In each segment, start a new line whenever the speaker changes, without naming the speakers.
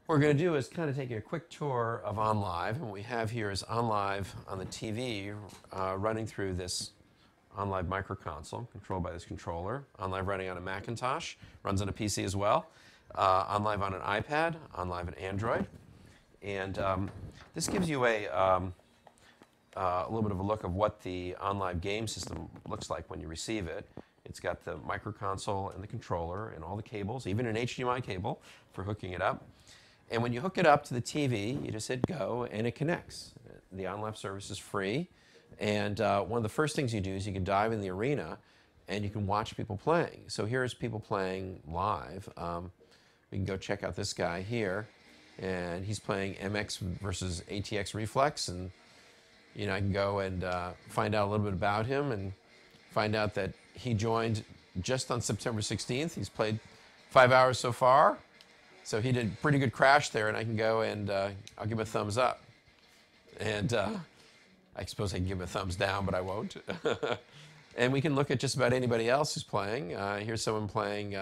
What we're going to do is kind of take a quick tour of OnLive. And what we have here is OnLive on the TV running through this OnLive micro console controlled by this controller. OnLive running on a Macintosh, runs on a PC as well. OnLive on an iPad, OnLive on Android. And this gives you a little bit of a look of what the OnLive game system looks like when you receive it. It's got the micro console and the controller and all the cables, even an HDMI cable for hooking it up. And when you hook it up to the TV, you just hit go and it connects. The OnLive service is free. And one of the first things you do is you can dive in the arena and you can watch people playing. So here's people playing live. We can go check out this guy here. And he's playing MX versus ATX Reflex. And I can go and find out a little bit about him and find out that he joined just on September 16th. He's played 5 hours so far. So he did a pretty good crash there, and I can go and I'll give him a thumbs up. And I suppose I can give him a thumbs down, but I won't. And we can look at just about anybody else who's playing. Here's someone playing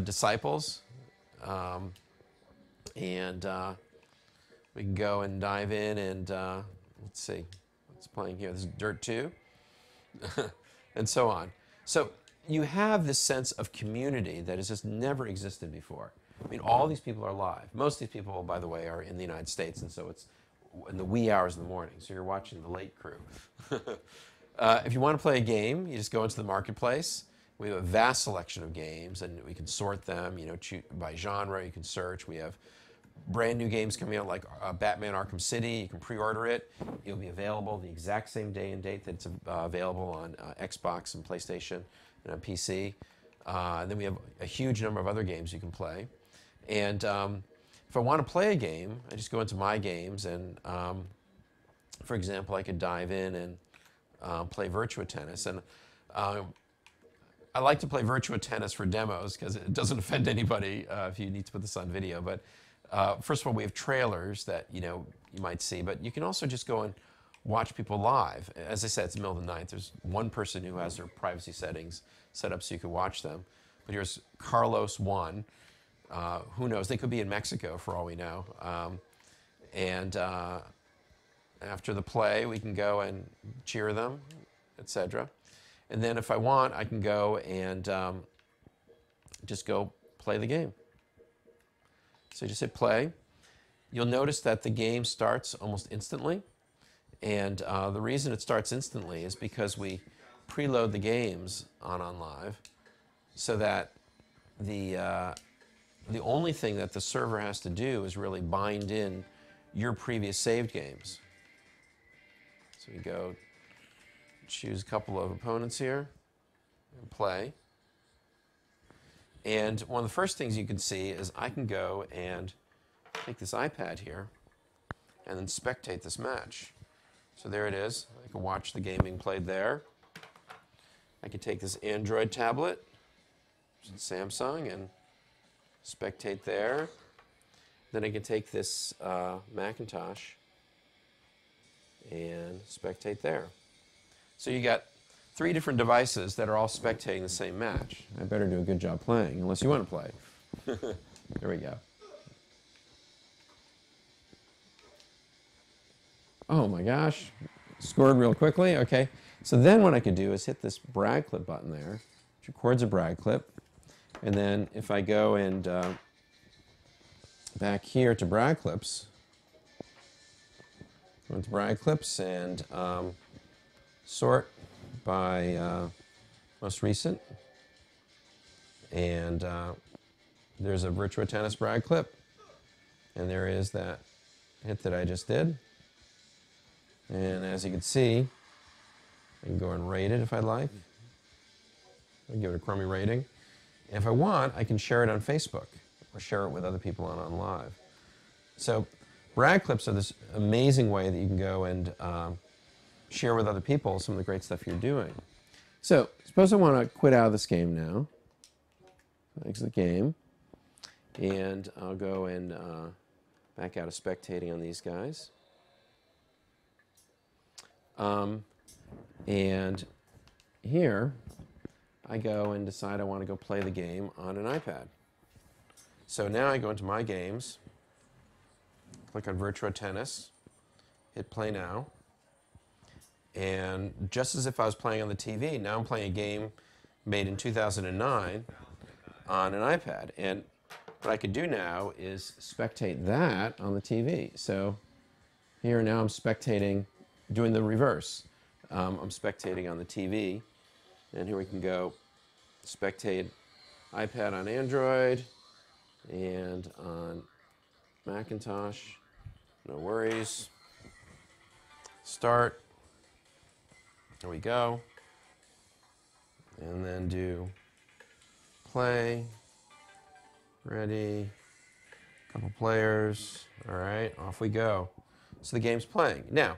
Disciples. And we can go and dive in and let's see what's playing here. This is Dirt 2. And so on. So you have this sense of community that has just never existed before. I mean, all these people are live. Most of these people, by the way, are in the United States, and so it's in the wee hours of the morning. So you're watching the late crew. If you want to play a game, you just go into the marketplace. We have a vast selection of games, and we can sort them, by genre. You can search. We have brand new games coming out like Batman Arkham City. You can pre-order it. It'll be available the exact same day and date that it's available on Xbox and PlayStation and on PC. And then we have a huge number of other games you can play. And if I want to play a game, I just go into My Games, and for example, I could dive in and play Virtua Tennis. And I like to play Virtua Tennis for demos because it doesn't offend anybody if you need to put this on video. But first of all, we have trailers that you might see, but you can also just go and watch people live. As I said, it's the middle of the night. There's one person who has their privacy settings set up so you can watch them. But here's Carlos 1. Who knows? They could be in Mexico for all we know. And after the play, we can go and cheer them, etc. And then if I want, I can go and just go play the game. So just hit play. You'll notice that the game starts almost instantly. And the reason it starts instantly is because we preload the games on OnLive so that the only thing that the server has to do is really bind in your previous saved games. So we go choose a couple of opponents here and play. And one of the first things you can see is I can go and take this iPad here and then spectate this match. So there it is. I can watch the game being played there. I can take this Android tablet, Samsung, and spectate there. Then I can take this Macintosh and spectate there. So you got 3 different devices that are all spectating the same match. I better do a good job playing, unless you want to play. There we go. Oh my gosh, scored real quickly. Okay, so then what I could do is hit this brag clip button there, which records a brag clip. And then if I go and back here to brag clips, go into brag clips and sort by most recent. And there's a Virtua Tennis brag clip. And there is that hit that I just did. And as you can see, I can go and rate it if I'd like. I'll give it a crummy rating. And if I want, I can share it on Facebook or share it with other people on OnLive. So brag clips are this amazing way that you can go and share with other people some of the great stuff you're doing. So suppose I want to quit out of this game now. Exit the game. And I'll go and back out of spectating on these guys. And here, I go and decide I want to go play the game on an iPad. So now I go into My Games, click on Virtua Tennis, hit Play Now, and just as if I was playing on the TV, now I'm playing a game made in 2009 on an iPad. And what I could do now is spectate that on the TV. So here now I'm spectating, doing the reverse. I'm spectating on the TV, and here we can go spectate iPad on Android and on Macintosh. No worries. Start. There we go. And then do play. Ready. Couple players. All right, off we go. So the game's playing. Now,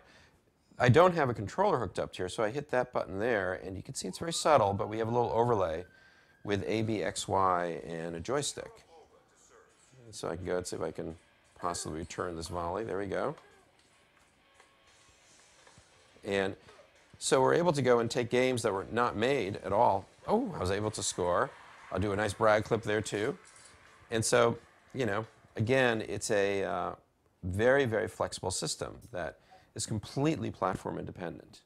I don't have a controller hooked up here, so I hit that button there, and you can see it's very subtle, but we have a little overlay with A, B, X, Y, and a joystick. So I can go and see if I can possibly return this volley. There we go. And so we're able to go and take games that were not made at all. Oh, I was able to score. I'll do a nice brag clip there too. And so, you know, again, it's a very, very flexible system that is completely platform independent.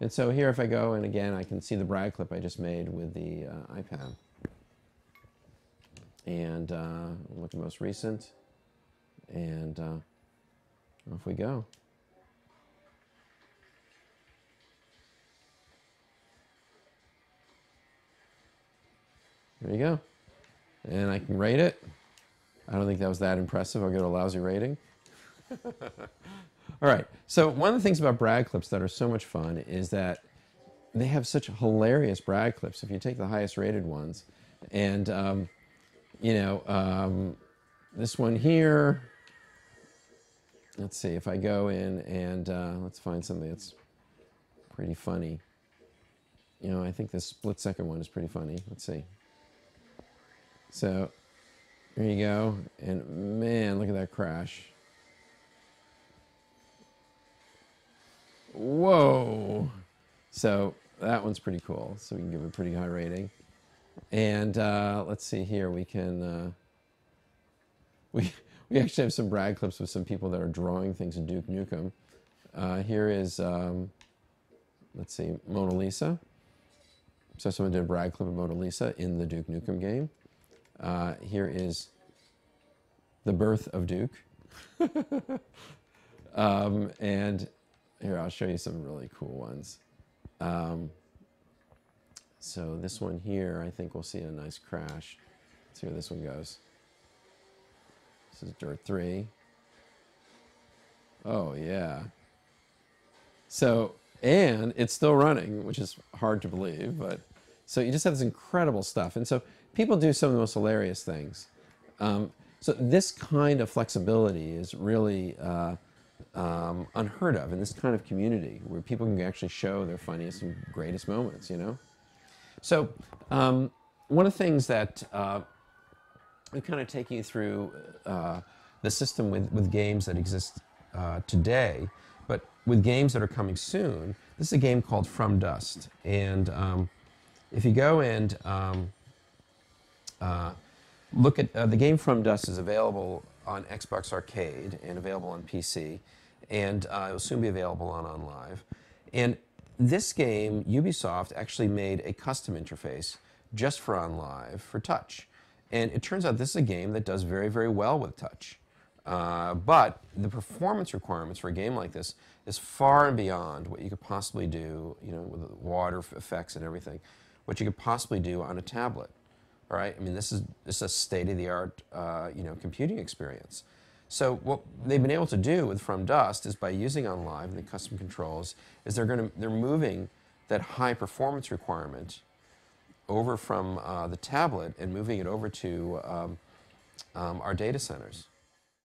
And so here if I go and again I can see the brag clip I just made with the iPad. And look at most recent. And off we go. There you go. And I can rate it. I don't think that was that impressive. I'll get a lousy rating. All right. So one of the things about brag clips that are so much fun is that they have such hilarious brag clips. If you take the highest rated ones, and you know, this one here. Let's see if I go in and let's find something that's pretty funny. You know, I think this split-second one is pretty funny. Let's see. So there you go, and man, look at that crash. Whoa! So that one's pretty cool, so we can give it a pretty high rating. And let's see here, we can, we actually have some brag clips with some people that are drawing things in Duke Nukem. Here is, let's see, Mona Lisa. So someone did a brag clip of Mona Lisa in the Duke Nukem game. Here is the birth of Duke. And here, I'll show you some really cool ones. So this one here, I think we'll see a nice crash. Let's see where this one goes. This is Dirt 3. Oh, yeah. So, and it's still running, which is hard to believe, but so you just have this incredible stuff. And so people do some of the most hilarious things. So this kind of flexibility is really unheard of in this kind of community where people can actually show their funniest and greatest moments, you know? So one of the things that we kind of take you through the system with games that exist today, but with games that are coming soon, this is a game called From Dust. And if you go and look at the game From Dust is available on Xbox Arcade and available on PC, and it will soon be available on OnLive. And this game, Ubisoft actually made a custom interface just for OnLive for touch. And it turns out this is a game that does very, very well with touch. But the performance requirements for a game like this is far and beyond what you could possibly do, you know, with water effects and everything, what you could possibly do on a tablet. All right, I mean, this is a state-of-the-art, you know, computing experience. So what they've been able to do with From Dust is by using OnLive and the custom controls, is they're moving that high performance requirement over from the tablet and moving it over to our data centers.